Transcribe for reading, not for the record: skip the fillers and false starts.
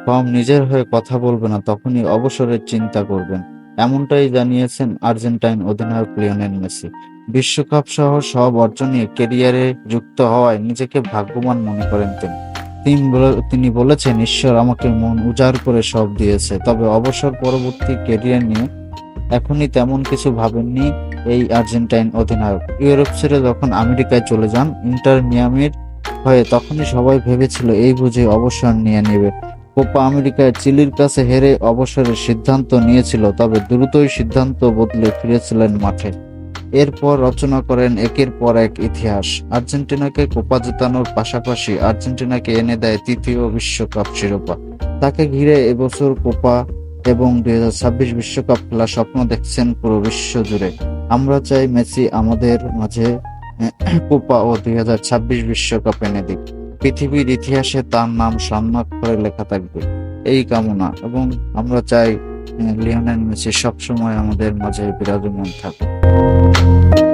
Form নিজের হয়ে কথা বলবে না, তখনই অবসরের চিন্তা করবেন। এমনটাই জানিয়েছেন আর্জেন্টাইন অধিনায়ক লিওনেল মেসি। বিশ্বকাপ সহ সব অর্জন নিয়ে ক্যারিয়ারে যুক্ত হওয়ায় নিজেকে ভাগ্যবান মনে করেন তিনি। তিনি বলেছেন, ঈশ্বর আমাকে মন উজাড় করে সব দিয়েছে। তবে অবসর পরবর্তী ক্যারিয়ার নিয়ে এখনই তেমন কিছু ভাবেননি এই আর্জেন্টাইন অধিনায়ক। ইউরোপ ছেড়ে যখন আমেরিকায় চলে যান ইন্টার মিয়ামির হয়ে, তখনই সবাই ভেবেছিল এই বুঝি অবসর নিয়ে নেবে। কোপা আমেরিকায় চিলির কাছে হেরে অবসরের সিদ্ধান্ত নিয়েছিল, তবে দ্রুতই সিদ্ধান্ত বদলে ফিরেছিলেন মাঠে। এরপর রচনা করেন একের পর এক ইতিহাস। আর্জেন্টিনাকে কোপা জেতানোর পাশাপাশি আর্জেন্টিনাকে এনে দেয় তৃতীয় বিশ্বকাপ শিরোপা। তাকে ঘিরে এবছর কোপা এবং 2026 বিশ্বকাপ খেলার স্বপ্ন দেখছেন পুরো বিশ্ব জুড়ে। আমরা চাই মেসি আমাদের মাঝে কোপা ও 2026 বিশ্বকাপ এনে দিক। পৃথিবীর ইতিহাসে তার নাম স্বর্ণাক্ষরে লেখা থাকবে, এই কামনা। এবং আমরা চাই লিওনেল মেসি সবসময় আমাদের মাঝে বিরাজমান থাকুক।